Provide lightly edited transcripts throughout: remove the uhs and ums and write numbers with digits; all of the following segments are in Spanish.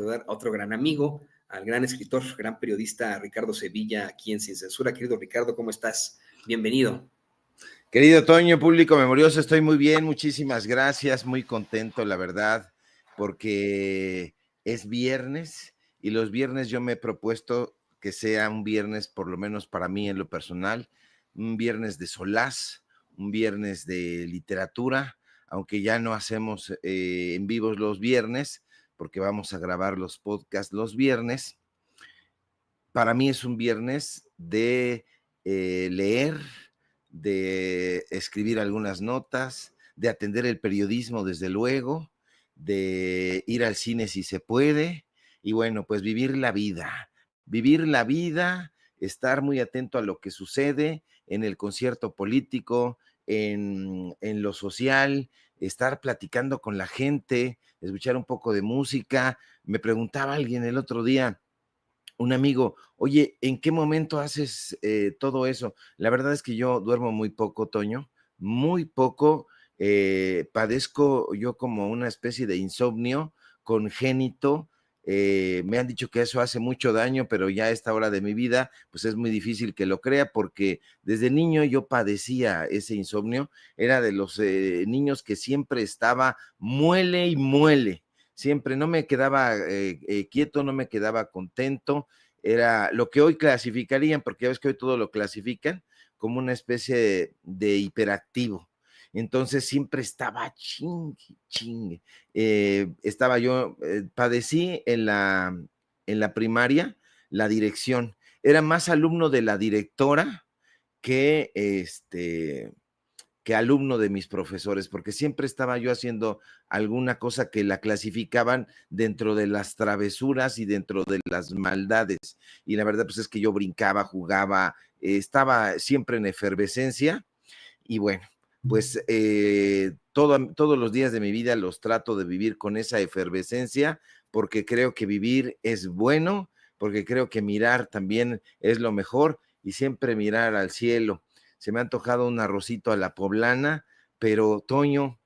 saludar a otro gran amigo, al gran escritor, gran periodista Ricardo Sevilla, aquí en Sin Censura. Querido Ricardo, ¿cómo estás? Bienvenido. Querido Toño, público memorioso, estoy muy bien, muchísimas gracias, muy contento, la verdad, porque es viernes y los viernes yo me he propuesto que sea un viernes, por lo menos para mí en lo personal, un viernes de solaz, un viernes de literatura, aunque ya no hacemos en vivos los viernes, porque vamos a grabar los podcasts los viernes. Para mí es un viernes de leer, de escribir algunas notas, de atender el periodismo, desde luego, de ir al cine si se puede, y bueno, pues vivir la vida, estar muy atento a lo que sucede en el concierto político, en lo social, estar platicando con la gente, escuchar un poco de música. Me preguntaba alguien el otro día, un amigo, oye, ¿en qué momento haces todo eso? La verdad es que yo duermo muy poco, Toño, muy poco. Padezco yo como una especie de insomnio congénito. Me han dicho que eso hace mucho daño, pero ya a esta hora de mi vida, pues es muy difícil que lo crea, porque desde niño yo padecía ese insomnio. Era de los niños que siempre estaba muele y muele. Siempre no me quedaba quieto, no me quedaba contento. Era lo que hoy clasificarían, porque ya ves que hoy todo lo clasifican como una especie de hiperactivo. Entonces siempre estaba chingue. Estaba yo, padecí en la primaria la dirección. Era más alumno de la directora que que alumno de mis profesores, porque siempre estaba yo haciendo alguna cosa que la clasificaban dentro de las travesuras y dentro de las maldades. Y la verdad, pues es que yo brincaba, jugaba, estaba siempre en efervescencia. Y bueno, pues todos los días de mi vida los trato de vivir con esa efervescencia, porque creo que vivir es bueno, porque creo que mirar también es lo mejor, y siempre mirar al cielo. Se me ha antojado un arrocito a la poblana, pero Toño,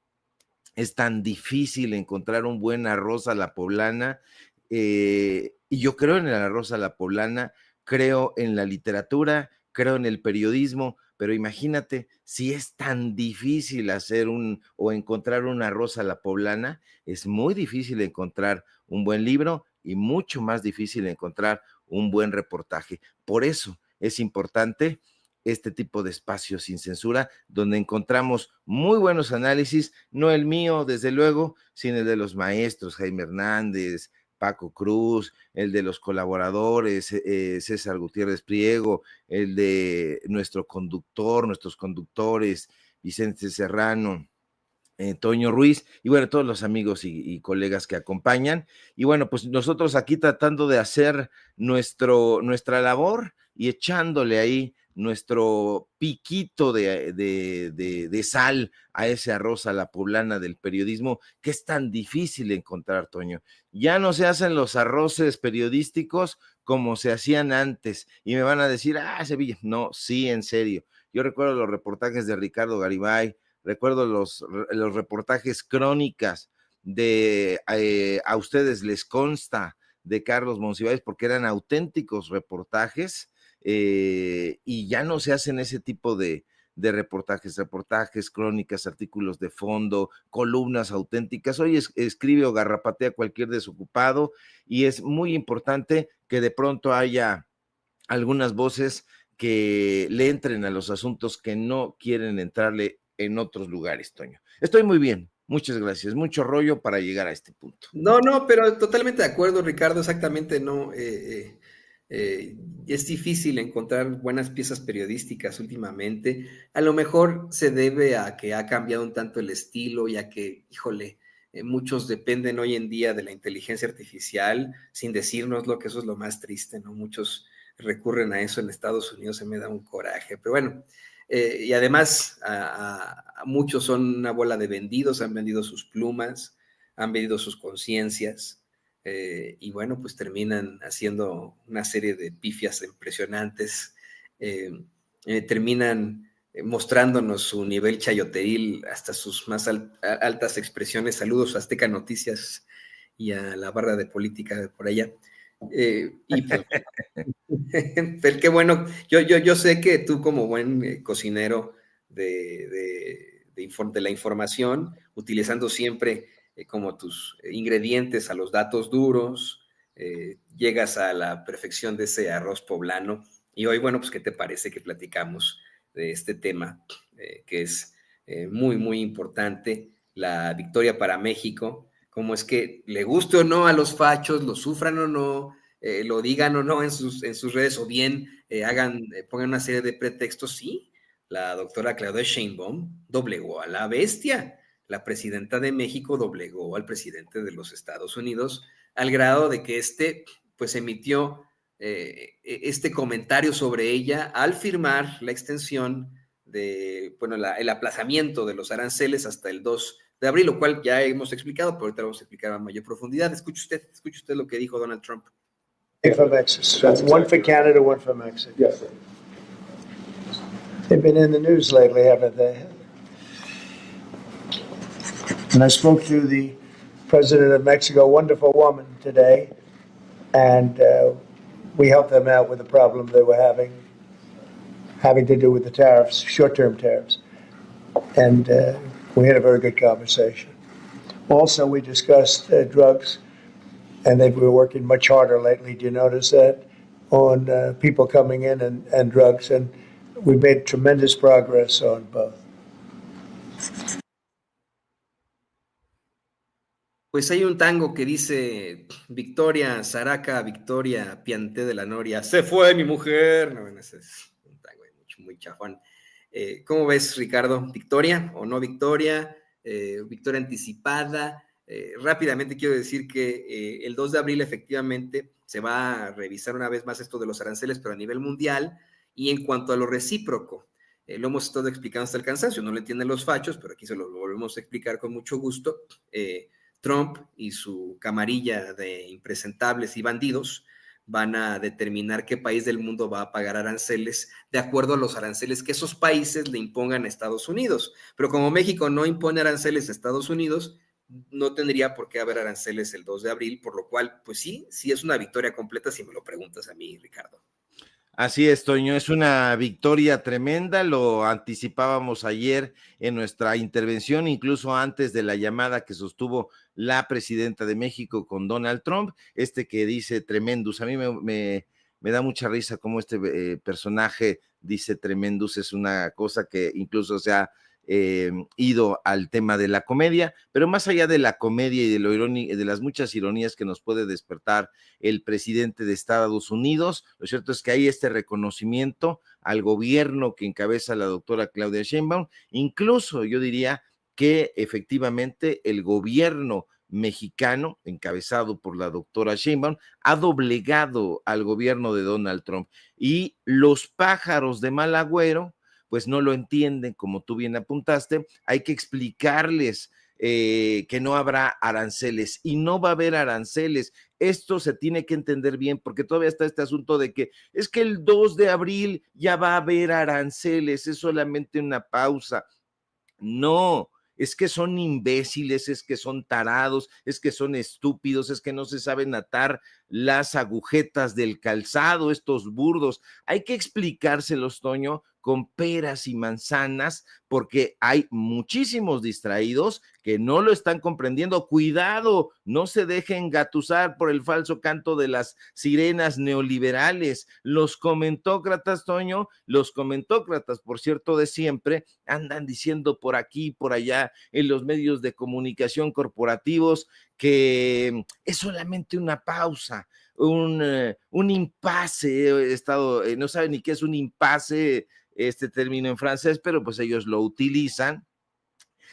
es tan difícil encontrar un buen arroz a la poblana, y yo creo en el arroz a la poblana, creo en la literatura, creo en el periodismo, pero imagínate, si es tan difícil hacer o encontrar un arroz a la poblana, es muy difícil encontrar un buen libro y mucho más difícil encontrar un buen reportaje. Por eso es importante este tipo de espacios sin censura, donde encontramos muy buenos análisis, no el mío, desde luego, sino el de los maestros, Jaime Hernández, Paco Cruz, el de los colaboradores, César Gutiérrez Priego, el de nuestros conductores, Vicente Serrano, Toño Ruiz, y bueno, todos los amigos y colegas que acompañan. Y bueno, pues nosotros aquí tratando de hacer nuestra labor y echándole ahí nuestro piquito de sal a ese arroz a la poblana del periodismo, que es tan difícil encontrar, Toño. Ya no se hacen los arroces periodísticos como se hacían antes, y me van a decir, Sevilla, no, sí, en serio. Yo recuerdo los reportajes de Ricardo Garibay, recuerdo los reportajes crónicas de A Ustedes Les Consta, de Carlos Monsiváis, porque eran auténticos reportajes, y ya no se hacen ese tipo de reportajes, crónicas, artículos de fondo, columnas auténticas. Hoy escribe o garrapatea cualquier desocupado, y es muy importante que de pronto haya algunas voces que le entren a los asuntos que no quieren entrarle en otros lugares, Toño. Estoy muy bien, muchas gracias. Mucho rollo para llegar a este punto. No, pero totalmente de acuerdo, Ricardo, exactamente, no. Es difícil encontrar buenas piezas periodísticas últimamente. A lo mejor se debe a que ha cambiado un tanto el estilo y a que, híjole, muchos dependen hoy en día de la inteligencia artificial, sin decirnos lo que eso es lo más triste, ¿no? Muchos recurren a eso en Estados Unidos, se me da un coraje, pero bueno. Y además, a muchos son una bola de vendidos, han vendido sus plumas, han vendido sus conciencias, y bueno, pues terminan haciendo una serie de pifias impresionantes, terminan mostrándonos su nivel chayoteril hasta sus más altas expresiones. Saludos a Azteca Noticias y a la barra de política de por allá. Y pues, pero qué bueno, yo sé que tú como buen cocinero de la información, utilizando siempre como tus ingredientes a los datos duros, llegas a la perfección de ese arroz poblano. Y hoy, bueno, pues, ¿qué te parece que platicamos de este tema que es muy, muy importante, la victoria para México? Cómo es que le guste o no a los fachos, lo sufran o no, lo digan o no en sus redes, o bien pongan una serie de pretextos. Sí, la doctora Claudia Sheinbaum doblegó a la bestia. La presidenta de México doblegó al presidente de los Estados Unidos al grado de que pues emitió este comentario sobre ella al firmar la extensión el aplazamiento de los aranceles hasta el 2 de abril, lo cual ya hemos explicado, pero ahorita vamos a explicar a mayor profundidad. Escuche usted lo que dijo Donald Trump. For Mexico. One for Canada, one for Mexico. Yes, sir. They've been in the news lately, haven't they? And I spoke to the president of Mexico, a wonderful woman, today, and we helped them out with the problem they were having to do with the tariffs, short-term tariffs. And we had a very good conversation. Also, we discussed drugs. And they've been working much harder lately. Do you notice that? On people coming in and drugs. And we've made tremendous progress on both. Pues hay un tango que dice: Victoria, Saraca, Victoria, Pianté de la Noria, se fue mi mujer. No, ese es un tango muy chafón. ¿Cómo ves, Ricardo? ¿Victoria o no victoria? ¿Victoria anticipada? Rápidamente quiero decir que el 2 de abril efectivamente se va a revisar una vez más esto de los aranceles, pero a nivel mundial. Y en cuanto a lo recíproco, lo hemos estado explicando hasta el cansancio, no lo entienden los fachos, pero aquí se lo volvemos a explicar con mucho gusto. Trump y su camarilla de impresentables y bandidos van a determinar qué país del mundo va a pagar aranceles de acuerdo a los aranceles que esos países le impongan a Estados Unidos. Pero como México no impone aranceles a Estados Unidos, no tendría por qué haber aranceles el 2 de abril, por lo cual, pues sí es una victoria completa si me lo preguntas a mí, Ricardo. Así es, Toño, es una victoria tremenda, lo anticipábamos ayer en nuestra intervención, incluso antes de la llamada que sostuvo la presidenta de México con Donald Trump, que dice tremendus. A mí me da mucha risa cómo personaje dice tremendus, es una cosa que incluso se ha ido al tema de la comedia, pero más allá de la comedia y de las muchas ironías que nos puede despertar el presidente de Estados Unidos, lo cierto es que hay este reconocimiento al gobierno que encabeza la doctora Claudia Sheinbaum. Incluso yo diría que efectivamente el gobierno mexicano, encabezado por la doctora Sheinbaum, ha doblegado al gobierno de Donald Trump, y los pájaros de mal agüero pues no lo entienden, como tú bien apuntaste. Hay que explicarles que no habrá aranceles, y no va a haber aranceles. Esto se tiene que entender bien, porque todavía está este asunto de que es que el 2 de abril ya va a haber aranceles, es solamente una pausa. No, es que son imbéciles, es que son tarados, es que son estúpidos, es que no se saben atar las agujetas del calzado, estos burdos. Hay que explicárselos, Toño, con peras y manzanas, porque hay muchísimos distraídos que no lo están comprendiendo. Cuidado, no se dejen engatusar por el falso canto de las sirenas neoliberales. Los comentócratas, Toño, por cierto, de siempre, andan diciendo por aquí, por allá, en los medios de comunicación corporativos, que es solamente una pausa, un impasse. No saben ni qué es un impasse, este término en francés, pero pues ellos lo utilizan,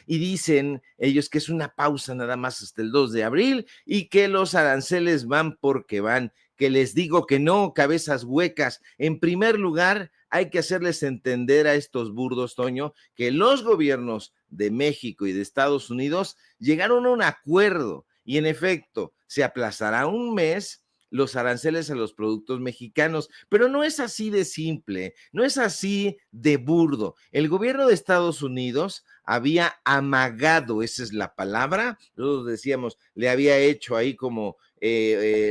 y dicen ellos que es una pausa nada más hasta el 2 de abril y que los aranceles van porque van. Que les digo que no, cabezas huecas. En primer lugar, hay que hacerles entender a estos burdos, Toño, que los gobiernos de México y de Estados Unidos llegaron a un acuerdo, y en efecto se aplazará un mes los aranceles a los productos mexicanos, pero no es así de simple, no es así de burdo. El gobierno de Estados Unidos había amagado, esa es la palabra, nosotros decíamos, le había hecho ahí como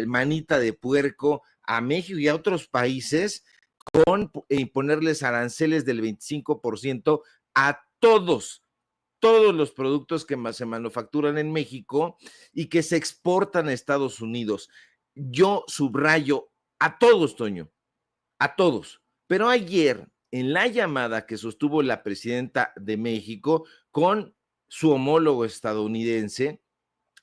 manita de puerco a México y a otros países con ponerles aranceles del 25% a todos los productos que se manufacturan en México y que se exportan a Estados Unidos. Yo subrayo a todos, Toño, a todos. Pero ayer, en la llamada que sostuvo la presidenta de México con su homólogo estadounidense,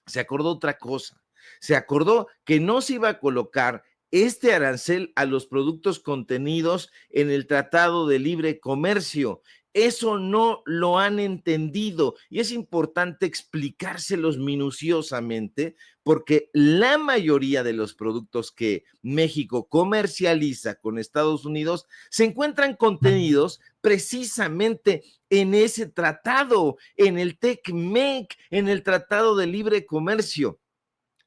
se acordó otra cosa. Se acordó que no se iba a colocar este arancel a los productos contenidos en el Tratado de Libre Comercio. Eso no lo han entendido y es importante explicárselos minuciosamente porque la mayoría de los productos que México comercializa con Estados Unidos se encuentran contenidos precisamente en ese tratado, en el TECMEC, en el Tratado de Libre Comercio.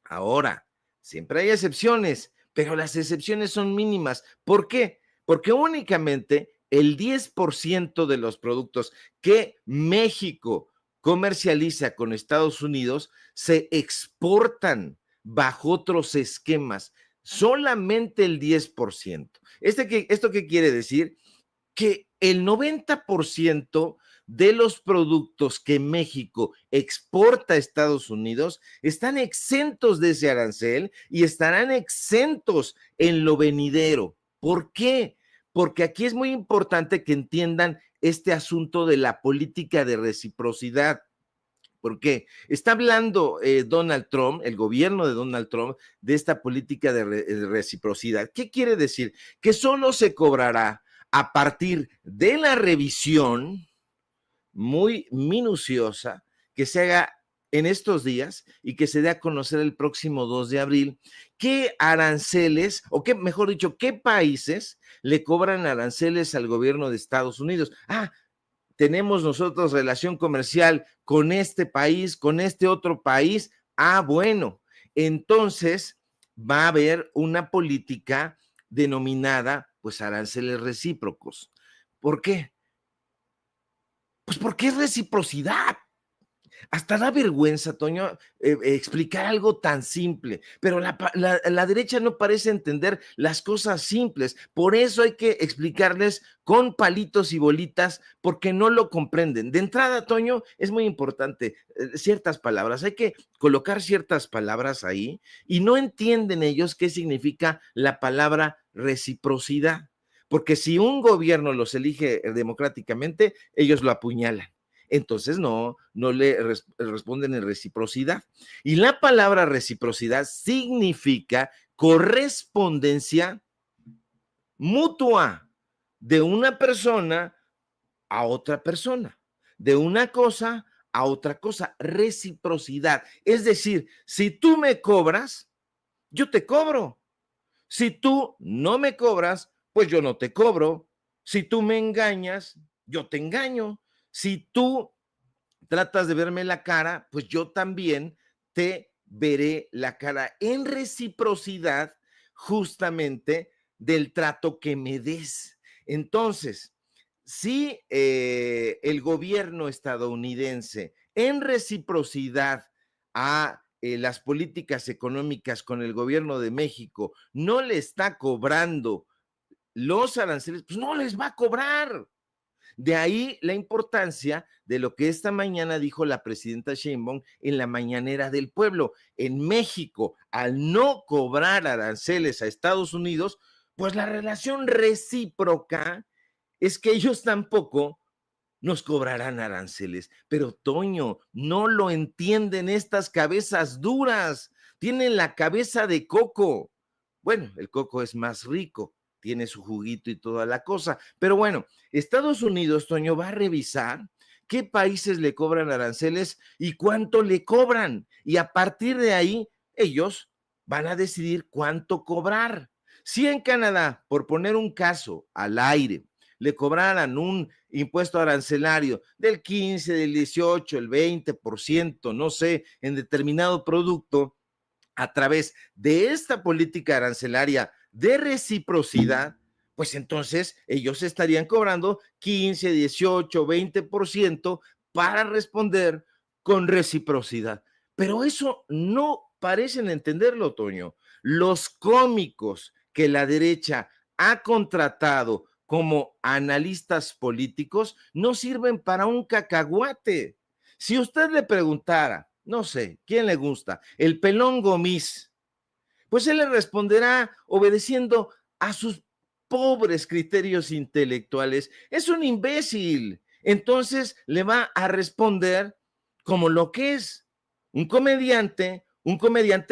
Ahora, siempre hay excepciones, pero las excepciones son mínimas. ¿Por qué? Porque únicamente el 10% de los productos que México comercializa con Estados Unidos se exportan bajo otros esquemas. Solamente el 10%. ¿Esto qué quiere decir? Que el 90% de los productos que México exporta a Estados Unidos están exentos de ese arancel y estarán exentos en lo venidero. ¿Por qué? Porque aquí es muy importante que entiendan este asunto de la política de reciprocidad. Porque está hablando Donald Trump, el gobierno de Donald Trump, de esta política de reciprocidad. ¿Qué quiere decir? Que solo se cobrará a partir de la revisión muy minuciosa que se haga en estos días y que se dé a conocer el próximo 2 de abril, qué aranceles, o qué, mejor dicho, qué países le cobran aranceles al gobierno de Estados Unidos. Tenemos nosotros relación comercial con este país, con este otro país. Bueno, entonces va a haber una política denominada, pues, aranceles recíprocos. ¿Por qué? Pues porque es reciprocidad. Hasta da vergüenza, Toño, explicar algo tan simple, pero la derecha no parece entender las cosas simples. Por eso hay que explicarles con palitos y bolitas, porque no lo comprenden. De entrada, Toño, es muy importante ciertas palabras. Hay que colocar ciertas palabras ahí y no entienden ellos qué significa la palabra reciprocidad. Porque si un gobierno los elige democráticamente, ellos lo apuñalan. Entonces no le responden en reciprocidad. Y la palabra reciprocidad significa correspondencia mutua de una persona a otra persona, de una cosa a otra cosa, reciprocidad. Es decir, si tú me cobras, yo te cobro. Si tú no me cobras, pues yo no te cobro. Si tú me engañas, yo te engaño. Si tú tratas de verme la cara, pues yo también te veré la cara en reciprocidad justamente del trato que me des. Entonces, si el gobierno estadounidense en reciprocidad a las políticas económicas con el gobierno de México no le está cobrando los aranceles, pues no les va a cobrar. De ahí la importancia de lo que esta mañana dijo la presidenta Sheinbaum en la mañanera del pueblo. En México, al no cobrar aranceles a Estados Unidos, pues la relación recíproca es que ellos tampoco nos cobrarán aranceles. Pero Toño, no lo entienden estas cabezas duras. Tienen la cabeza de coco. Bueno, el coco es más rico, tiene su juguito y toda la cosa. Pero bueno, Estados Unidos, Toño, va a revisar qué países le cobran aranceles y cuánto le cobran. Y a partir de ahí, ellos van a decidir cuánto cobrar. Si en Canadá, por poner un caso al aire, le cobraran un impuesto arancelario del 15, del 18, el 20%, no sé, en determinado producto, a través de esta política arancelaria de reciprocidad, pues entonces ellos estarían cobrando 15, 18, 20% para responder con reciprocidad. Pero eso no parecen entenderlo, Toño. Los cómicos que la derecha ha contratado como analistas políticos no sirven para un cacahuate. Si usted le preguntara, no sé, ¿quién le gusta? El Pelón Gomis, pues él le responderá obedeciendo a sus pobres criterios intelectuales. Es un imbécil. Entonces le va a responder como lo que es, un comediante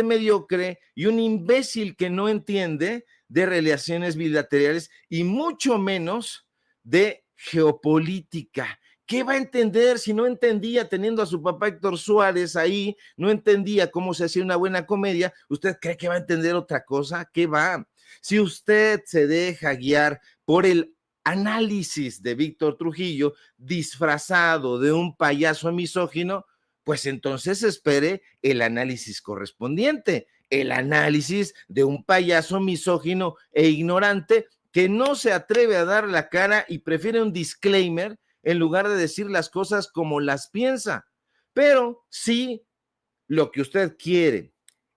mediocre y un imbécil que no entiende de relaciones bilaterales y mucho menos de geopolítica. ¿Qué va a entender si no entendía teniendo a su papá Héctor Suárez ahí, no entendía cómo se hacía una buena comedia? ¿Usted cree que va a entender otra cosa? ¿Qué va? Si usted se deja guiar por el análisis de Víctor Trujillo disfrazado de un payaso misógino, pues entonces espere el análisis correspondiente, el análisis de un payaso misógino e ignorante que no se atreve a dar la cara y prefiere un disclaimer en lugar de decir las cosas como las piensa. Pero si lo que usted quiere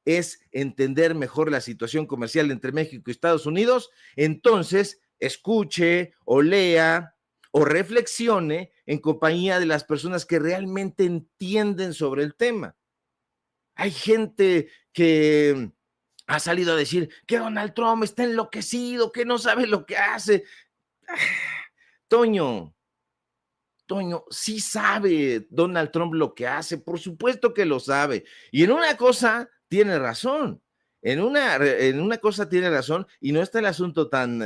es entender mejor la situación comercial entre México y Estados Unidos, entonces escuche o lea o reflexione en compañía de las personas que realmente entienden sobre el tema. Hay gente que ha salido a decir que Donald Trump está enloquecido, que no sabe lo que hace. Toño, sí sabe Donald Trump lo que hace, por supuesto que lo sabe. Y en una cosa tiene razón, en una cosa tiene razón y no está el asunto tan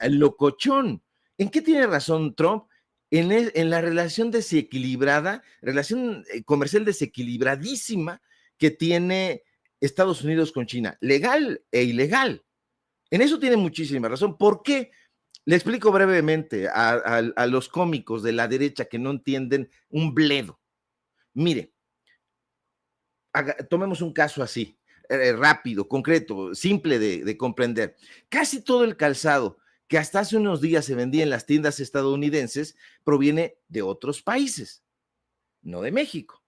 locochón. ¿En qué tiene razón Trump? En la relación desequilibrada, relación comercial desequilibradísima que tiene Estados Unidos con China, legal e ilegal. En eso tiene muchísima razón. ¿Por qué? Le explico brevemente a los cómicos de la derecha que no entienden un bledo. Mire, tomemos un caso así, rápido, concreto, simple de comprender. Casi todo el calzado que hasta hace unos días se vendía en las tiendas estadounidenses proviene de otros países, no de México.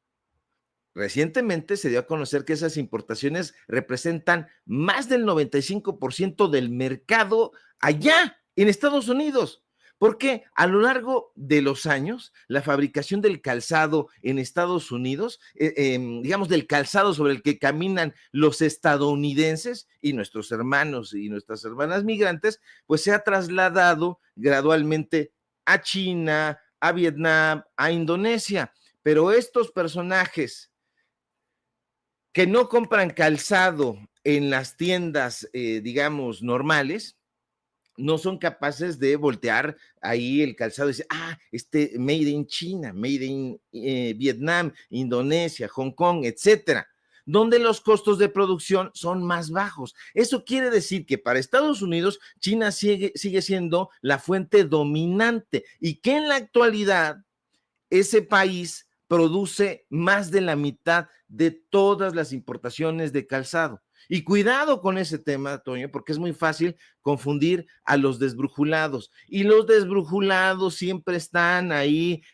Recientemente se dio a conocer que esas importaciones representan más del 95% del mercado allá en Estados Unidos. Porque a lo largo de los años, la fabricación del calzado en Estados Unidos, digamos del calzado sobre el que caminan los estadounidenses y nuestros hermanos y nuestras hermanas migrantes, pues se ha trasladado gradualmente a China, a Vietnam, a Indonesia. Pero estos personajes que no compran calzado en las tiendas, digamos, normales, no son capaces de voltear ahí el calzado y decir, made in China, made in Vietnam, Indonesia, Hong Kong, etcétera, donde los costos de producción son más bajos. Eso quiere decir que para Estados Unidos, China sigue siendo la fuente dominante y que en la actualidad ese país produce más de la mitad de todas las importaciones de calzado. Y cuidado con ese tema, Toño, porque es muy fácil confundir a los desbrujulados. Y los desbrujulados siempre están ahí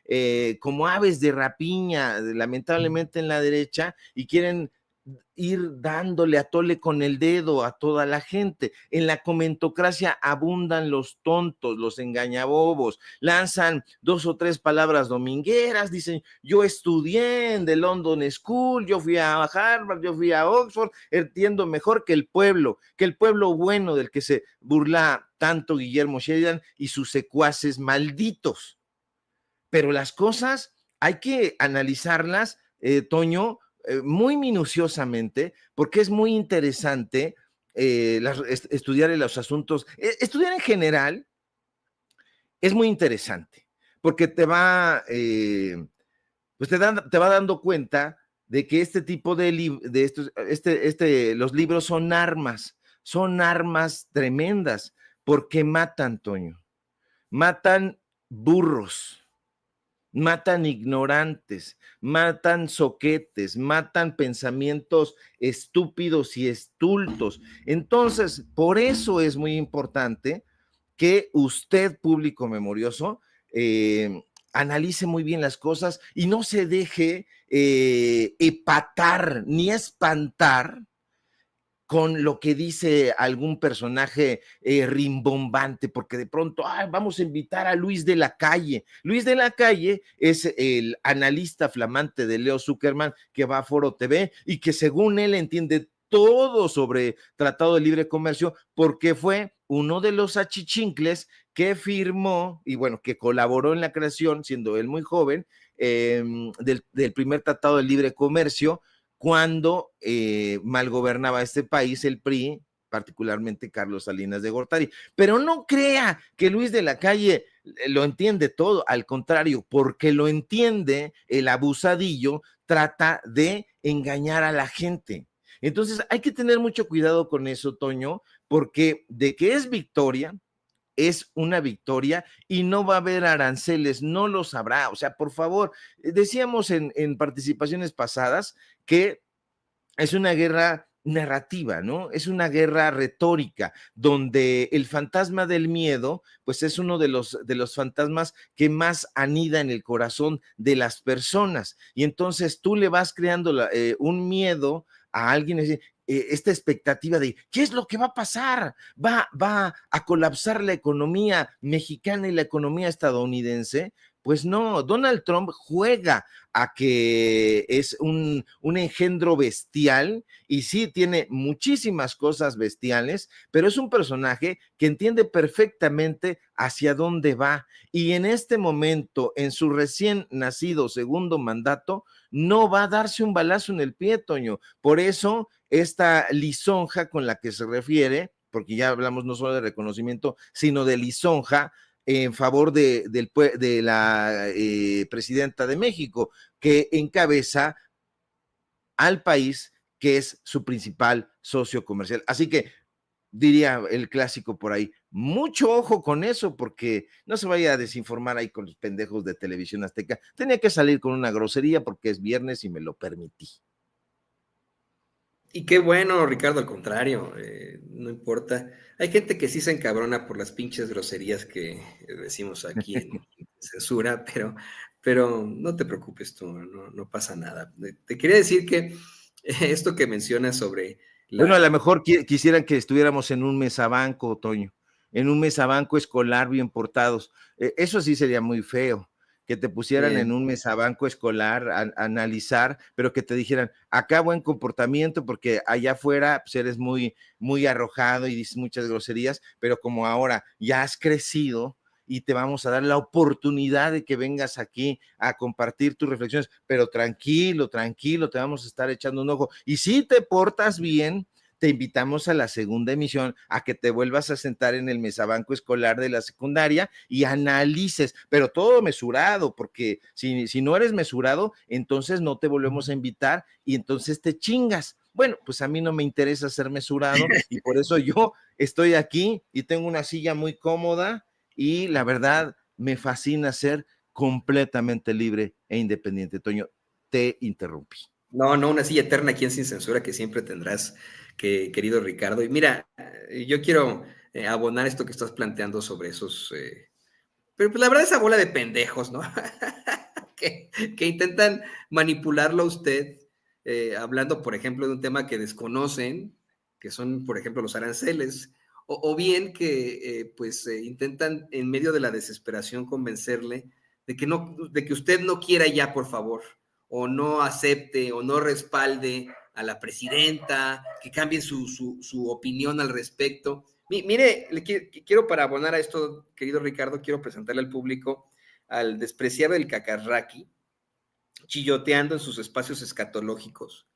como aves de rapiña, lamentablemente en la derecha, y quieren ir dándole a tole con el dedo a toda la gente. En la comentocracia abundan los tontos, los engañabobos, lanzan 2 o 3 palabras domingueras, dicen, yo estudié en The London School, yo fui a Harvard, yo fui a Oxford, entiendo mejor que el pueblo bueno del que se burla tanto Guillermo Sheridan y sus secuaces malditos. Pero las cosas hay que analizarlas, Toño, muy minuciosamente, porque es muy interesante estudiar los asuntos, estudiar en general es muy interesante, porque te va dando cuenta de que este tipo de estos, los libros son armas tremendas, porque matan, Toño, matan burros, matan ignorantes, matan soquetes, matan pensamientos estúpidos y estultos. Entonces, por eso es muy importante que usted, público memorioso, analice muy bien las cosas y no se deje epatar ni espantar con lo que dice algún personaje rimbombante, porque de pronto vamos a invitar a Luis de la Calle. Luis de la Calle es el analista flamante de Leo Zuckerman que va a Foro TV y que según él entiende todo sobre Tratado de Libre Comercio porque fue uno de los achichincles que firmó y bueno, que colaboró en la creación, siendo él muy joven, del primer Tratado de Libre Comercio, cuando mal gobernaba este país el PRI, particularmente Carlos Salinas de Gortari. Pero no crea que Luis de la Calle lo entiende todo, al contrario, porque lo entiende, el abusadillo trata de engañar a la gente. Entonces hay que tener mucho cuidado con eso, Toño, porque de que es victoria, es una victoria y no va a haber aranceles, no lo sabrá. O sea, por favor, decíamos en participaciones pasadas que es una guerra narrativa, ¿no? Es una guerra retórica, donde el fantasma del miedo, pues es uno de los fantasmas que más anida en el corazón de las personas. Y entonces tú le vas creando un miedo a alguien, esta expectativa de ¿qué es lo que va a pasar? ¿Va a colapsar la economía mexicana y la economía estadounidense? Pues no, Donald Trump juega a que es un engendro bestial y sí tiene muchísimas cosas bestiales, pero es un personaje que entiende perfectamente hacia dónde va y en este momento, en su recién nacido segundo mandato, no va a darse un balazo en el pie, Toño. Por eso, esta lisonja con la que se refiere, porque ya hablamos no solo de reconocimiento, sino de lisonja, en favor de la presidenta de México, que encabeza al país que es su principal socio comercial. Así que diría el clásico por ahí, mucho ojo con eso, porque no se vaya a desinformar ahí con los pendejos de Televisión Azteca. Tenía que salir con una grosería porque es viernes y me lo permití. Y qué bueno, Ricardo, al contrario, no importa. Hay gente que sí se encabrona por las pinches groserías que decimos aquí en censura, pero no te preocupes tú, no pasa nada. Te quería decir que esto que mencionas sobre Bueno, a lo mejor quisieran que estuviéramos en un mesabanco, Toño, en un mesabanco escolar bien portados. Eso sí sería muy feo, que te pusieran Bien. en un mesabanco escolar a analizar, pero que te dijeran, acá buen comportamiento, porque allá afuera pues eres muy, muy arrojado y dices muchas groserías, pero como ahora ya has crecido y te vamos a dar la oportunidad de que vengas aquí a compartir tus reflexiones, pero tranquilo, tranquilo, te vamos a estar echando un ojo. Y si te portas bien, te invitamos a la segunda emisión a que te vuelvas a sentar en el mesabanco escolar de la secundaria y analices, pero todo mesurado, porque si no eres mesurado, entonces no te volvemos a invitar y entonces te chingas. Bueno, pues a mí no me interesa ser mesurado y por eso yo estoy aquí y tengo una silla muy cómoda y la verdad me fascina ser completamente libre e independiente. Toño, te interrumpí. No, una silla eterna aquí en Sin Censura que siempre tendrás, querido Ricardo. Y mira, yo quiero abonar esto que estás planteando sobre esos, pero pues la verdad esa bola de pendejos, ¿no? que intentan manipularlo a usted, hablando, por ejemplo, de un tema que desconocen, que son, por ejemplo, los aranceles, o bien que intentan en medio de la desesperación convencerle de que usted no quiera ya, por favor, o no acepte o no respalde a la presidenta, que cambie su opinión al respecto. Mire, quiero para abonar a esto, querido Ricardo, quiero presentarle al público al despreciable del Cacarraqui, chilloteando en sus espacios escatológicos,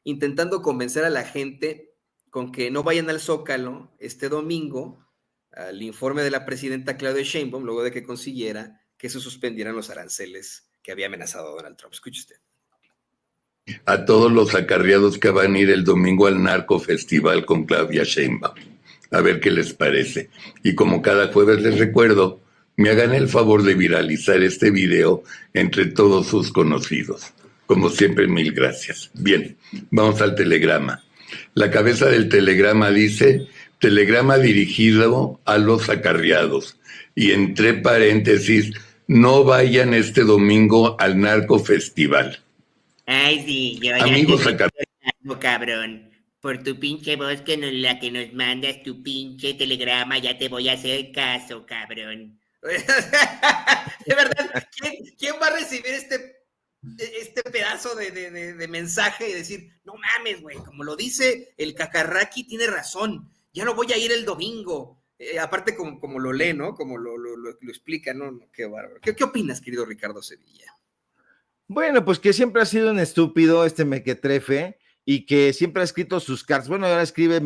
intentando convencer a la gente con que no vayan al Zócalo este domingo al informe de la presidenta Claudia Sheinbaum, luego de que consiguiera que se suspendieran los aranceles que había amenazado a Donald Trump. Escuche usted. A todos los acarreados que van a ir el domingo al Narco Festival con Claudia Sheinbaum. A ver qué les parece. Y como cada jueves les recuerdo me hagan el favor de viralizar este video entre todos sus conocidos. Como siempre, mil gracias. Bien, vamos al telegrama. La cabeza del telegrama dice: telegrama dirigido a los acarreados. Y entre paréntesis, no vayan este domingo al Narco Festival. Ay, sí, yo ya Amigos te acarreados. estoy cabrón. Por tu pinche voz la que nos mandas, tu pinche telegrama, ya te voy a hacer caso, cabrón. De verdad, ¿quién va a recibir este pedazo de mensaje y decir, no mames, güey, como lo dice el Cacarraqui, tiene razón, ya no voy a ir el domingo? Aparte como lo lee, ¿no? Como lo explica, ¿no? Qué bárbaro. ¿Qué opinas, querido Ricardo Sevilla? Bueno, pues que siempre ha sido un estúpido este mequetrefe y que siempre ha escrito sus cartas. Bueno, ahora escribe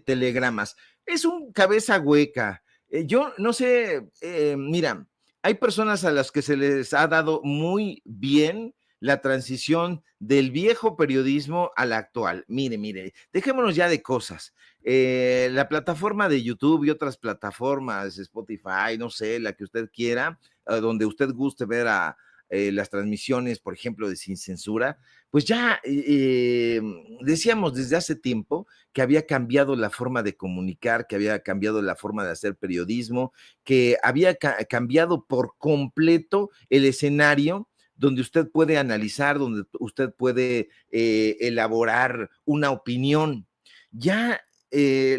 telegramas. Es un cabeza hueca. Yo no sé, mira, hay personas a las que se les ha dado muy bien la transición del viejo periodismo al actual. Mire, dejémonos ya de cosas. La plataforma de YouTube y otras plataformas, Spotify, no sé, la que usted quiera, donde usted guste ver a las transmisiones, por ejemplo, de Sin Censura, pues ya decíamos desde hace tiempo que había cambiado la forma de comunicar, que había cambiado la forma de hacer periodismo, que había cambiado por completo el escenario donde usted puede analizar, donde usted puede elaborar una opinión. Ya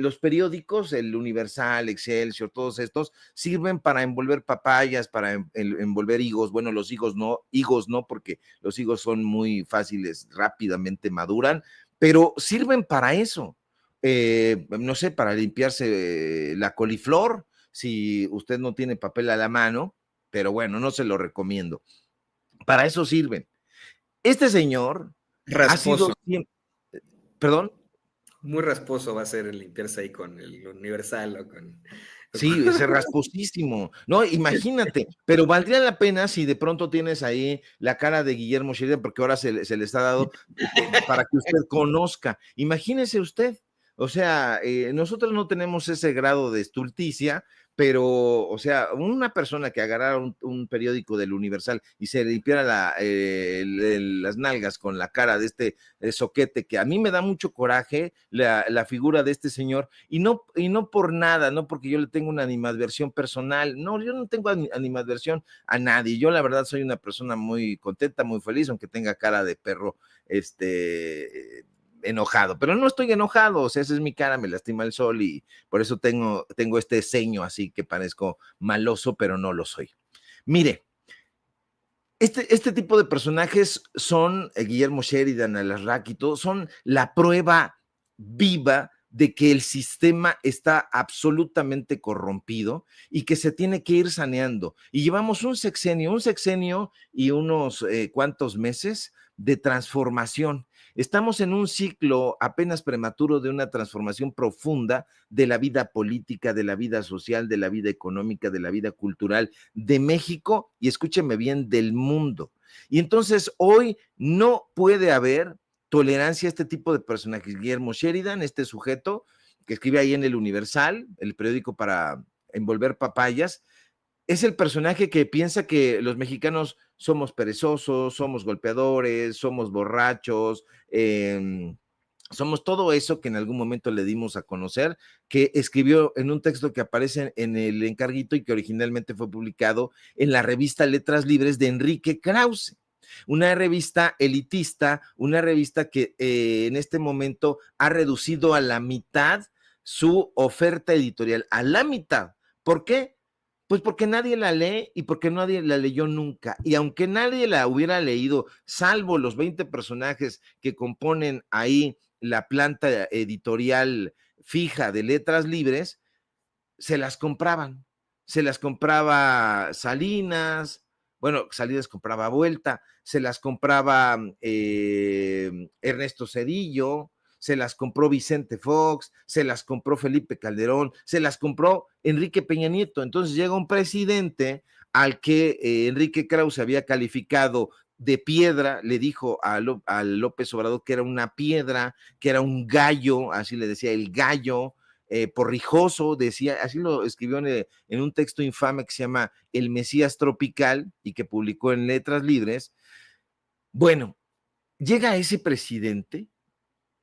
los periódicos, el Universal, Excelsior, todos estos, sirven para envolver papayas, para envolver higos. Bueno, los higos no, porque los higos son muy fáciles, rápidamente maduran, pero sirven para eso. No sé, para limpiarse la coliflor, si usted no tiene papel a la mano, pero bueno, no se lo recomiendo. Para eso sirven. Este señor Rasposo. ha sido... ¿Perdón? Muy rasposo va a ser el limpiarse ahí con el Universal o con... Sí, es rasposísimo. No, imagínate, pero valdría la pena si de pronto tienes ahí la cara de Guillermo Sheridan, porque ahora se les ha dado para que usted conozca. Imagínese usted, o sea, nosotros no tenemos ese grado de estulticia, pero, o sea, una persona que agarrara un periódico del Universal y se limpiara las nalgas con la cara de este soquete, que a mí me da mucho coraje la figura de este señor, y no por nada, no porque yo le tengo una animadversión personal, no, yo no tengo animadversión a nadie, yo la verdad soy una persona muy contenta, muy feliz, aunque tenga cara de perro, enojado, pero no estoy enojado, o sea, esa es mi cara, me lastima el sol y por eso tengo este ceño así que parezco maloso, pero no lo soy. Mire, este tipo de personajes son Guillermo Sheridan, Alarraqui, todos son la prueba viva de que el sistema está absolutamente corrompido y que se tiene que ir saneando. Y llevamos un sexenio y unos cuantos meses de transformación. Estamos en un ciclo apenas prematuro de una transformación profunda de la vida política, de la vida social, de la vida económica, de la vida cultural de México y escúcheme bien, del mundo. Y entonces hoy no puede haber tolerancia a este tipo de personajes. Guillermo Sheridan, este sujeto que escribe ahí en el Universal, el periódico para envolver papayas, es el personaje que piensa que los mexicanos somos perezosos, somos golpeadores, somos borrachos, somos todo eso que en algún momento le dimos a conocer, que escribió en un texto que aparece en el encarguito y que originalmente fue publicado en la revista Letras Libres de Enrique Krause, una revista elitista, una revista que en este momento ha reducido a la mitad su oferta editorial, a la mitad. ¿Por qué? Pues porque nadie la lee y porque nadie la leyó nunca. Y aunque nadie la hubiera leído, salvo los 20 personajes que componen ahí la planta editorial fija de Letras Libres, se las compraban. Se las compraba Salinas, bueno, Salinas compraba Vuelta, se las compraba Ernesto Zedillo, se las compró Vicente Fox, se las compró Felipe Calderón, se las compró Enrique Peña Nieto. Entonces llega un presidente al que Enrique Krause había calificado de piedra, le dijo a López Obrador que era una piedra, que era un gallo, así le decía, el gallo, Porrijoso, decía, así lo escribió en un texto infame que se llama El Mesías Tropical y que publicó en Letras Libres. Bueno, llega ese presidente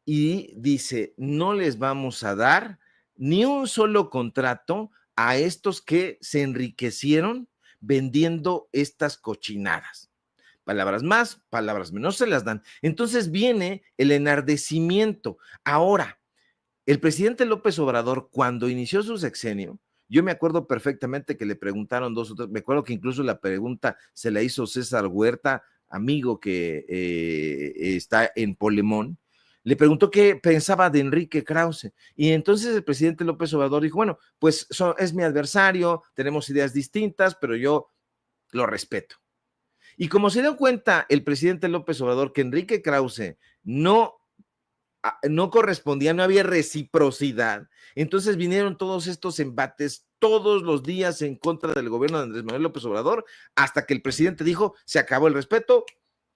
y dice, no les vamos a dar ni un solo contrato a estos que se enriquecieron vendiendo estas cochinadas. Palabras más, palabras menos se las dan. Entonces viene el enardecimiento. Ahora, el presidente López Obrador, cuando inició su sexenio, yo me acuerdo perfectamente que le preguntaron dos o tres, me acuerdo que incluso la pregunta se la hizo César Huerta, amigo que está en Polemón, le preguntó qué pensaba de Enrique Krause. Y entonces el presidente López Obrador dijo, bueno, pues es mi adversario, tenemos ideas distintas, pero yo lo respeto. Y como se dio cuenta el presidente López Obrador que Enrique Krause no correspondía, no había reciprocidad, entonces vinieron todos estos embates todos los días en contra del gobierno de Andrés Manuel López Obrador, hasta que el presidente dijo, se acabó el respeto,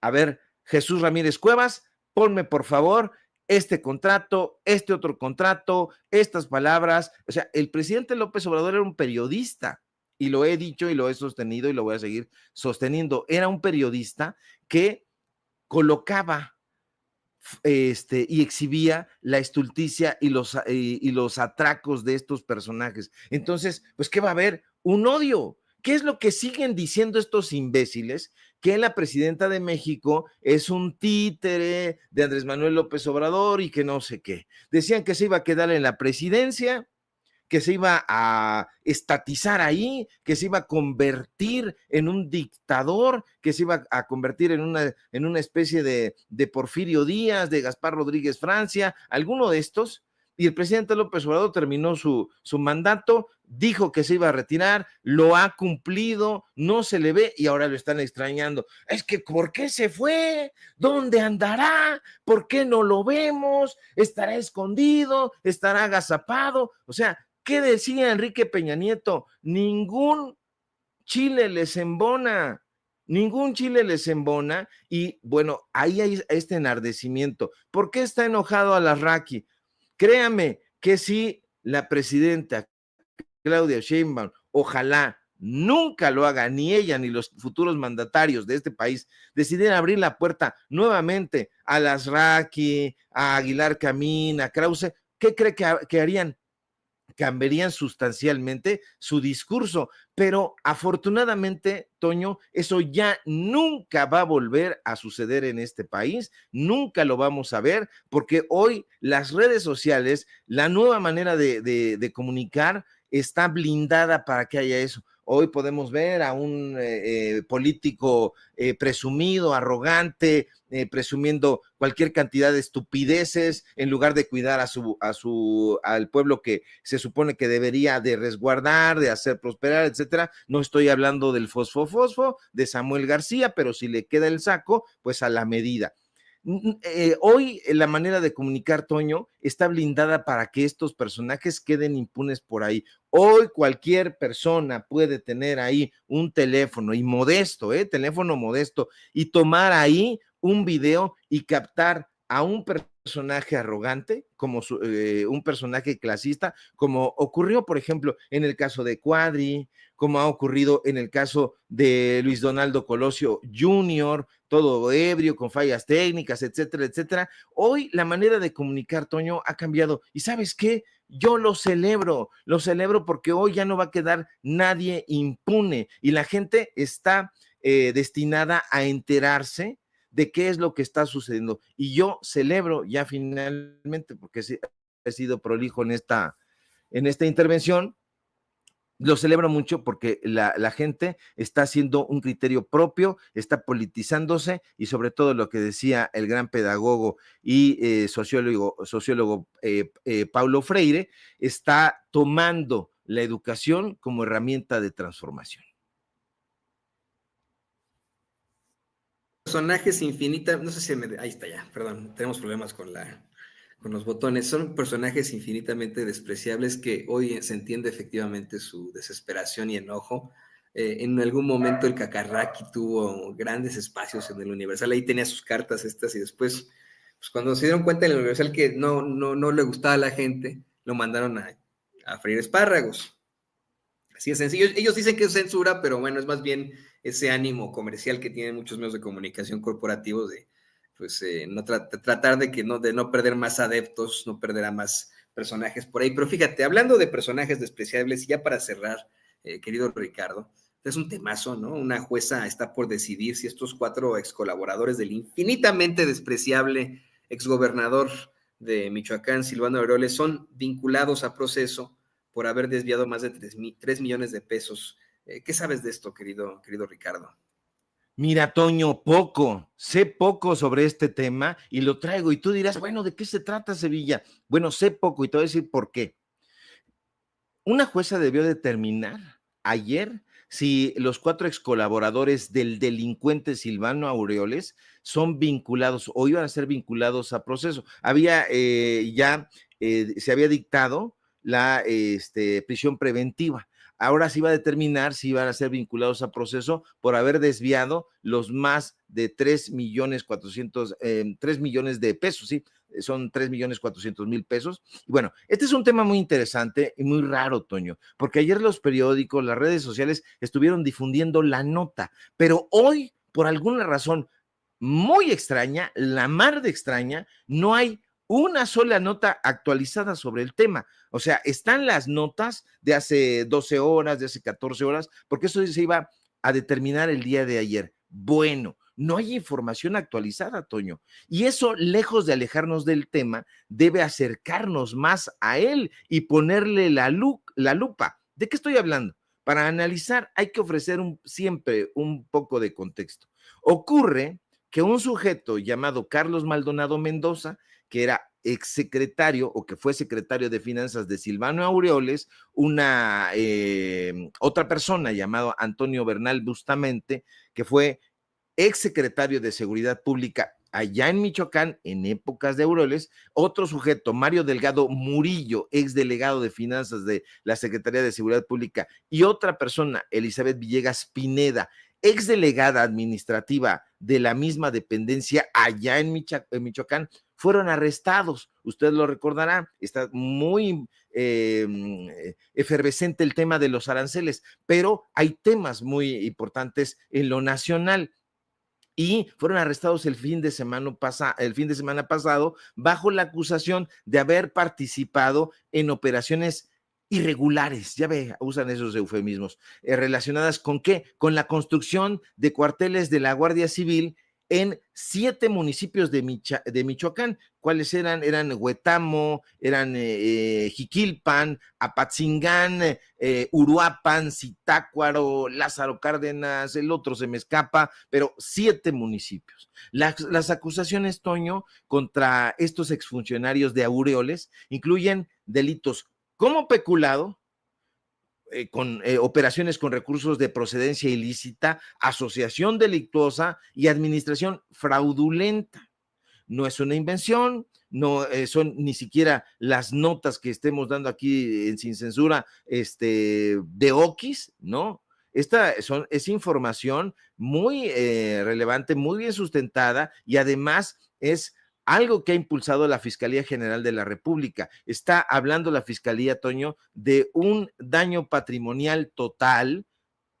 a ver, Jesús Ramírez Cuevas, ponme por favor este contrato, este otro contrato, estas palabras. O sea, el presidente López Obrador era un periodista, y lo he dicho y lo he sostenido y lo voy a seguir sosteniendo, era un periodista que colocaba y exhibía la estulticia y los atracos de estos personajes. Entonces, pues, ¿qué va a haber? Un odio. ¿Qué es lo que siguen diciendo estos imbéciles? Que la presidenta de México es un títere de Andrés Manuel López Obrador y que no sé qué. Decían que se iba a quedar en la presidencia, que se iba a estatizar ahí, que se iba a convertir en un dictador, que se iba a convertir en una especie de Porfirio Díaz, de Gaspar Rodríguez Francia, alguno de estos, y el presidente López Obrador terminó su mandato, dijo que se iba a retirar, lo ha cumplido, no se le ve y ahora lo están extrañando. Es que, ¿por qué se fue? ¿Dónde andará? ¿Por qué no lo vemos? ¿Estará escondido? ¿Estará agazapado? O sea, ¿qué decía Enrique Peña Nieto? Ningún chile les embona, ningún chile les embona, y bueno, ahí hay este enardecimiento. ¿Por qué está enojado Alarraqui? Créame que si la presidenta Claudia Sheinbaum, ojalá nunca lo haga, ni ella ni los futuros mandatarios de este país, decidieran abrir la puerta nuevamente a Alarraqui, a Aguilar Camín, a Krause, ¿qué cree que harían? Cambiarían sustancialmente su discurso, pero afortunadamente, Toño, eso ya nunca va a volver a suceder en este país, nunca lo vamos a ver, porque hoy las redes sociales, la nueva manera de comunicar está blindada para que haya eso. Hoy podemos ver a un político presumido, arrogante, presumiendo cualquier cantidad de estupideces en lugar de cuidar al pueblo que se supone que debería de resguardar, de hacer prosperar, etcétera. No estoy hablando del fosfo de Samuel García, pero si le queda el saco, pues a la medida. Hoy la manera de comunicar, Toño, está blindada para que estos personajes queden impunes por ahí. Hoy cualquier persona puede tener ahí un teléfono y modesto, teléfono modesto, y tomar ahí un video y captar a un personaje arrogante, como un personaje clasista, como ocurrió, por ejemplo, en el caso de Cuadri, como ha ocurrido en el caso de Luis Donaldo Colosio Jr., todo ebrio, con fallas técnicas, etcétera, etcétera. Hoy la manera de comunicar, Toño, ha cambiado. ¿Y sabes qué? Yo lo celebro porque hoy ya no va a quedar nadie impune y la gente está destinada a enterarse de qué es lo que está sucediendo. Y yo celebro ya finalmente, porque he sido prolijo en esta intervención, lo celebro mucho porque la gente está haciendo un criterio propio, está politizándose y sobre todo lo que decía el gran pedagogo y sociólogo Paulo Freire, está tomando la educación como herramienta de transformación. Personajes infinitas, no sé si ahí está ya, perdón, tenemos problemas con los botones, son personajes infinitamente despreciables que hoy se entiende efectivamente su desesperación y enojo. En algún momento el Cacarraqui tuvo grandes espacios en el Universal, ahí tenía sus cartas estas y después, pues cuando se dieron cuenta en el Universal que no le gustaba a la gente, lo mandaron a a freír espárragos. Así es sencillo. Ellos dicen que es censura, pero bueno, es más bien ese ánimo comercial que tienen muchos medios de comunicación corporativos de pues, no tratar de no perder más adeptos, no perder a más personajes por ahí. Pero fíjate, hablando de personajes despreciables, y ya para cerrar, querido Ricardo, es un temazo, ¿no? Una jueza está por decidir si estos 4 ex colaboradores del infinitamente despreciable exgobernador de Michoacán, Silvano Aureoles, son vinculados a proceso por haber desviado más de 3 millones de pesos. ¿Qué sabes de esto, querido Ricardo? Mira, Toño, sé poco sobre este tema y lo traigo. Y tú dirás, bueno, ¿de qué se trata, Sevilla? Bueno, sé poco y te voy a decir por qué. Una jueza debió determinar ayer si los 4 ex colaboradores del delincuente Silvano Aureoles son vinculados o iban a ser vinculados a proceso. Se había dictado la prisión preventiva. Ahora se iba a determinar si iban a ser vinculados a proceso por haber desviado los más de 3 millones de pesos, ¿sí? Son 3.400.000 pesos. Y bueno, este es un tema muy interesante y muy raro, Toño, porque ayer los periódicos, las redes sociales estuvieron difundiendo la nota, pero hoy, por alguna razón muy extraña, la mar de extraña, no hay una sola nota actualizada sobre el tema. O sea, están las notas de hace 12 horas, de hace 14 horas, porque eso se iba a determinar el día de ayer. Bueno, no hay información actualizada, Toño. Y eso, lejos de alejarnos del tema, debe acercarnos más a él y ponerle la lupa. ¿De qué estoy hablando? Para analizar hay que ofrecer siempre un poco de contexto. Ocurre que un sujeto llamado Carlos Maldonado Mendoza, que era exsecretario o que fue secretario de Finanzas de Silvano Aureoles, otra persona llamado Antonio Bernal Bustamante, que fue exsecretario de Seguridad Pública allá en Michoacán, en épocas de Aureoles, otro sujeto, Mario Delgado Murillo, exdelegado de Finanzas de la Secretaría de Seguridad Pública, y otra persona, Elizabeth Villegas Pineda, exdelegada administrativa de la misma dependencia allá en Michoacán, fueron arrestados. Usted lo recordará, está muy efervescente el tema de los aranceles, pero hay temas muy importantes en lo nacional. Y fueron arrestados el fin de semana pasado bajo la acusación de haber participado en operaciones irregulares, ya ve, usan esos eufemismos, relacionadas con ¿qué? Con la construcción de cuarteles de la Guardia Civil en 7 municipios de Michoacán. ¿Cuáles eran? Eran Huetamo, eran Jiquilpan, Apatzingán, Uruapan, Zitácuaro, Lázaro Cárdenas, el otro se me escapa, pero 7 municipios. Las acusaciones, Toño, contra estos exfuncionarios de Aureoles incluyen delitos como peculado, con operaciones con recursos de procedencia ilícita, asociación delictuosa y administración fraudulenta. No es una invención, no son ni siquiera las notas que estemos dando aquí Sin Censura de Oquis, ¿no? Es información muy relevante, muy bien sustentada y además es algo que ha impulsado la Fiscalía General de la República. Está hablando la Fiscalía, Toño, de un daño patrimonial total,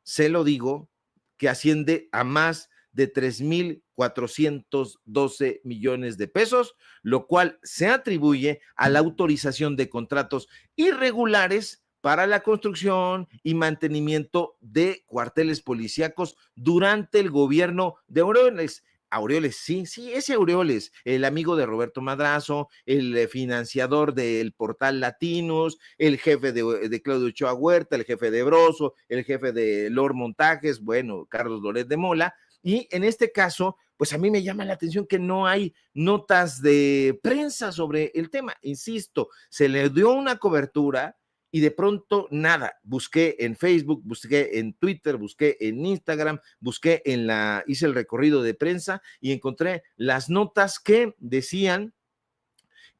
se lo digo, que asciende a más de 3.412 millones de pesos, lo cual se atribuye a la autorización de contratos irregulares para la construcción y mantenimiento de cuarteles policíacos durante el gobierno de Aureoles. Aureoles, sí, ese Aureoles, el amigo de Roberto Madrazo, el financiador del portal Latinos, el jefe de Claudio Ochoa Huerta, el jefe de Broso, el jefe de Lord Montajes, bueno, Carlos Loret de Mola, y en este caso, pues a mí me llama la atención que no hay notas de prensa sobre el tema, insisto, se le dio una cobertura y de pronto nada, busqué en Facebook, busqué en Twitter, busqué en Instagram, hice el recorrido de prensa y encontré las notas que decían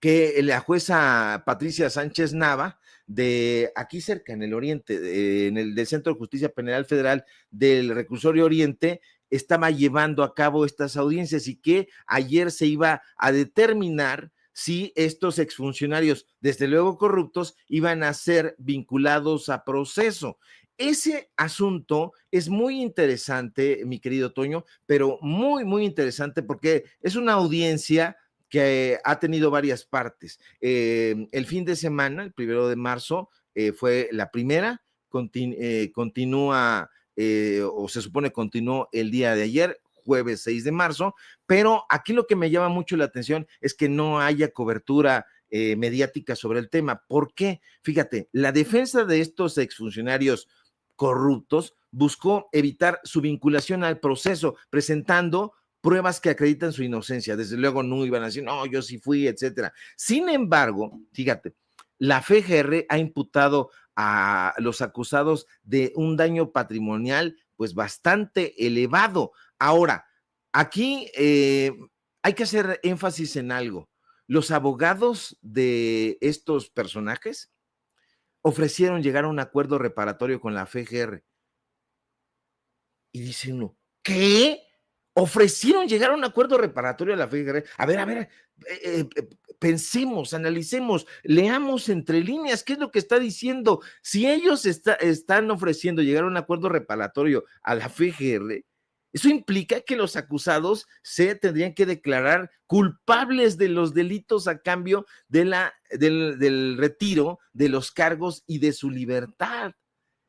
que la jueza Patricia Sánchez Nava, de aquí cerca en el oriente, del Centro de Justicia Penal Federal del Reclusorio Oriente, estaba llevando a cabo estas audiencias y que ayer se iba a determinar si estos exfuncionarios, desde luego corruptos, iban a ser vinculados a proceso. Ese asunto es muy interesante, mi querido Toño, pero muy, muy interesante porque es una audiencia que ha tenido varias partes. El fin de semana, el 1 de marzo, fue la primera, continúa, o se supone continuó el día de ayer, jueves 6 de marzo, pero aquí lo que me llama mucho la atención es que no haya cobertura mediática sobre el tema. ¿Por qué? Fíjate, la defensa de estos exfuncionarios corruptos buscó evitar su vinculación al proceso, presentando pruebas que acreditan su inocencia. Desde luego no iban a decir, no, yo sí fui, etcétera. Sin embargo, fíjate, la FGR ha imputado a los acusados de un daño patrimonial pues bastante elevado. Ahora, aquí hay que hacer énfasis en algo. Los abogados de estos personajes ofrecieron llegar a un acuerdo reparatorio con la FGR. Y dice uno, ¿qué? Ofrecieron llegar a un acuerdo reparatorio a la FGR. A ver, pensemos, analicemos, leamos entre líneas qué es lo que está diciendo. Si ellos están ofreciendo llegar a un acuerdo reparatorio a la FGR, eso implica que los acusados se tendrían que declarar culpables de los delitos a cambio del retiro de los cargos y de su libertad.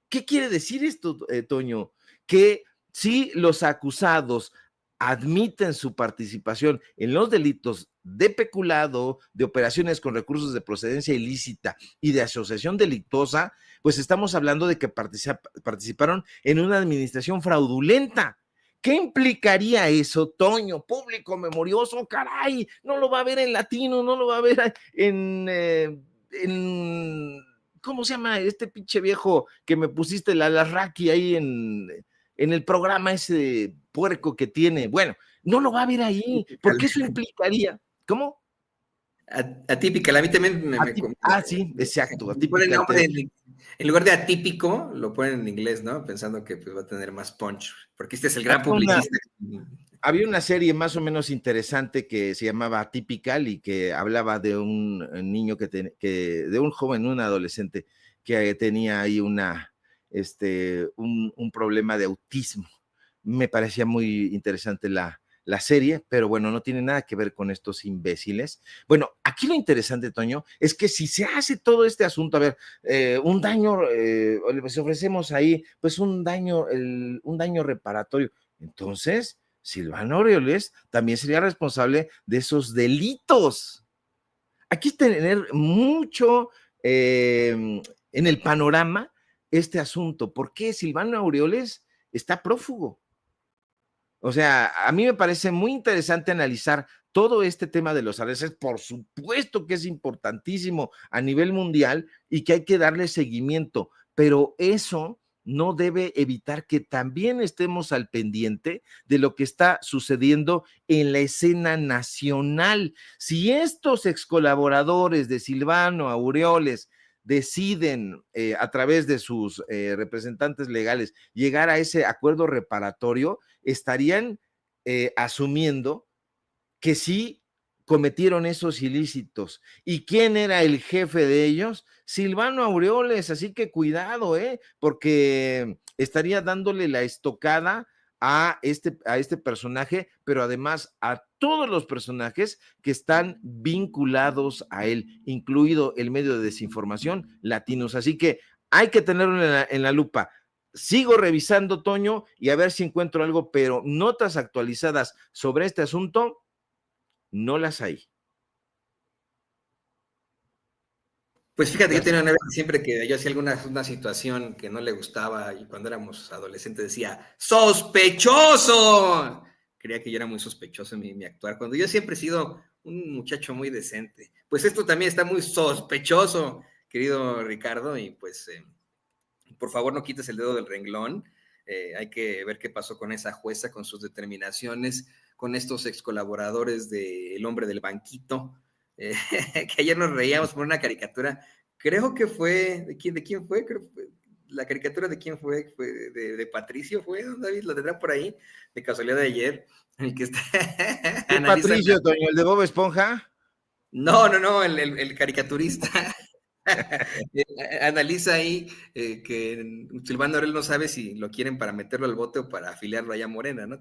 ¿Qué quiere decir esto, Toño? Que si los acusados admiten su participación en los delitos de peculado, de operaciones con recursos de procedencia ilícita y de asociación delictuosa, pues estamos hablando de que participaron en una administración fraudulenta. ¿Qué implicaría eso, Toño? Público memorioso, caray, no lo va a ver en latino, no lo va a ver en ¿cómo se llama este pinche viejo que me pusiste la Larraqui ahí en el programa ese puerco que tiene? Bueno, no lo va a ver ahí, porque eso implicaría, ¿cómo? Atípica, a mí también sí, exacto, atípica. En lugar de atípico, lo ponen en inglés, ¿no? Pensando que pues, va a tener más punch, porque este es el gran publicista. Había una serie más o menos interesante que se llamaba Atypical y que hablaba de un niño de un joven, un adolescente que tenía ahí un problema de autismo. Me parecía muy interesante la serie, pero bueno, no tiene nada que ver con estos imbéciles. Bueno, aquí lo interesante, Toño, es que si se hace todo este asunto, a ver, un daño, les ofrecemos ahí, pues un daño reparatorio. Entonces, Silvano Aureoles también sería responsable de esos delitos. Aquí tener mucho en el panorama este asunto. ¿Por qué Silvano Aureoles está prófugo? O sea, a mí me parece muy interesante analizar todo este tema de los arrestos. Por supuesto que es importantísimo a nivel mundial y que hay que darle seguimiento, pero eso no debe evitar que también estemos al pendiente de lo que está sucediendo en la escena nacional. Si estos excolaboradores de Silvano Aureoles deciden a través de sus representantes legales llegar a ese acuerdo reparatorio, estarían asumiendo que sí cometieron esos ilícitos. ¿Y quién era el jefe de ellos? Silvano Aureoles, así que cuidado, porque estaría dándole la estocada a este personaje, pero además a todos los personajes que están vinculados a él, incluido el medio de desinformación Latinos. Así que hay que tenerlo en la lupa. Sigo revisando, Toño, y a ver si encuentro algo, pero notas actualizadas sobre este asunto no las hay. Pues fíjate, yo tenía una vez siempre que yo hacía una situación que no le gustaba y cuando éramos adolescentes decía, ¡sospechoso! Creía que yo era muy sospechoso en mi actuar, cuando yo siempre he sido un muchacho muy decente. Pues esto también está muy sospechoso, querido Ricardo, y pues por favor no quites el dedo del renglón. Hay que ver qué pasó con esa jueza, con sus determinaciones, con estos ex colaboradores del hombre del banquito, que ayer nos reíamos por una caricatura, creo que fue, ¿de quién fue? Creo que fue, la caricatura de quién fue de Patricio, ¿fue, don David? ¿Lo tendrá por ahí? De casualidad de ayer, el que está... ¿Qué Patricio, Toño, el de Bob Esponja? No, el caricaturista. Analiza ahí que Silvano Aureoles no sabe si lo quieren para meterlo al bote o para afiliarlo allá a Morena, ¿no?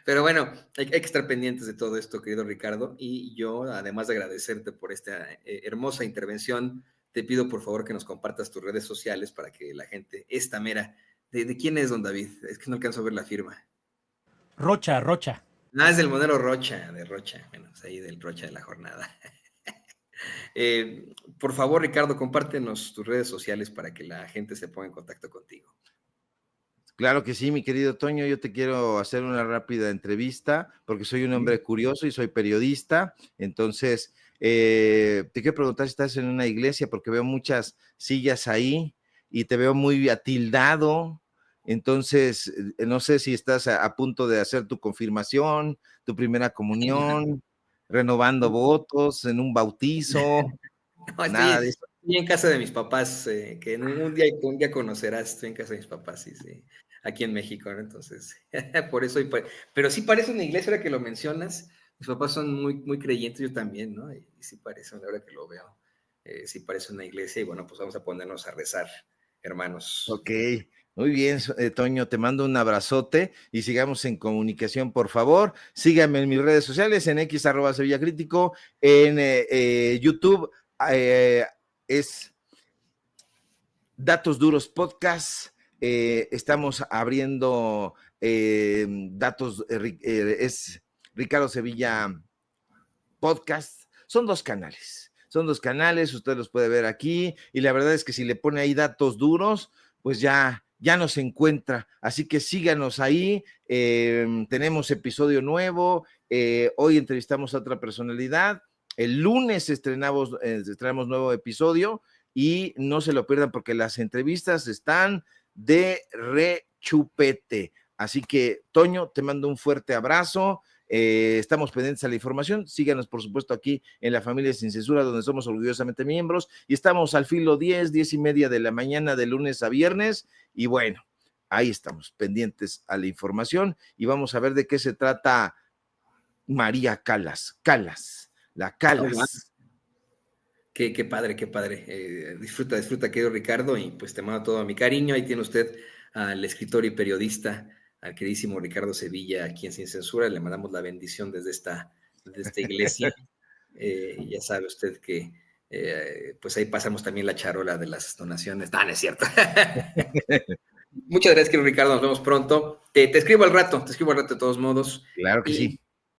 Pero bueno, hay que estar pendientes de todo esto, querido Ricardo, y yo, además de agradecerte por esta hermosa intervención, te pido por favor que nos compartas tus redes sociales para que la gente, esta mera, ¿de quién es, don David? Es que no alcanzo a ver la firma. Rocha. Ah, es del modelo Rocha, de Rocha, bueno, es ahí del Rocha de la jornada. Por favor, Ricardo, compártenos tus redes sociales para que la gente se ponga en contacto contigo. Claro que sí, mi querido Toño, yo te quiero hacer una rápida entrevista porque soy un hombre curioso y soy periodista. Entonces, te quiero preguntar si estás en una iglesia porque veo muchas sillas ahí y te veo muy atildado. Entonces, no sé si estás a punto de hacer tu confirmación, tu primera comunión, renovando votos, en un bautizo, No, nada de eso. estoy en casa de mis papás, que un día conocerás, estoy en casa de mis papás, sí, aquí en México, ¿no? Entonces, por eso, pero sí parece una iglesia ahora que lo mencionas, mis papás son muy creyentes, yo también, ¿no? Y sí parece, ahora que lo veo, sí parece una iglesia y bueno, pues vamos a ponernos a rezar, hermanos. Ok, muy bien, Toño, te mando un abrazote y sigamos en comunicación, por favor. Síganme en mis redes sociales, en X @SevillaCrítico, en YouTube es Datos Duros Podcast. Estamos abriendo datos, es Ricardo Sevilla Podcast. Son dos canales, usted los puede ver aquí, y la verdad es que si le pone ahí datos duros, pues ya nos encuentra, así que síganos ahí, tenemos episodio nuevo, hoy entrevistamos a otra personalidad, el lunes estrenamos nuevo episodio, y no se lo pierdan porque las entrevistas están de rechupete, así que Toño, te mando un fuerte abrazo. Estamos pendientes a la información, síganos por supuesto aquí en La Familia Sin Censura, donde somos orgullosamente miembros, y estamos al filo 10:30 de la mañana de lunes a viernes, y bueno, ahí estamos pendientes a la información, y vamos a ver de qué se trata María Callas, la Callas. Qué padre. Disfruta, querido Ricardo, y pues te mando todo mi cariño. Ahí tiene usted al escritor y periodista, al queridísimo Ricardo Sevilla, aquí en Sin Censura. Le mandamos la bendición desde esta iglesia. Ya sabe usted que pues ahí pasamos también la charola de las donaciones. No es cierto. Muchas gracias, querido Ricardo. Nos vemos pronto. Te escribo al rato de todos modos. Claro que sí.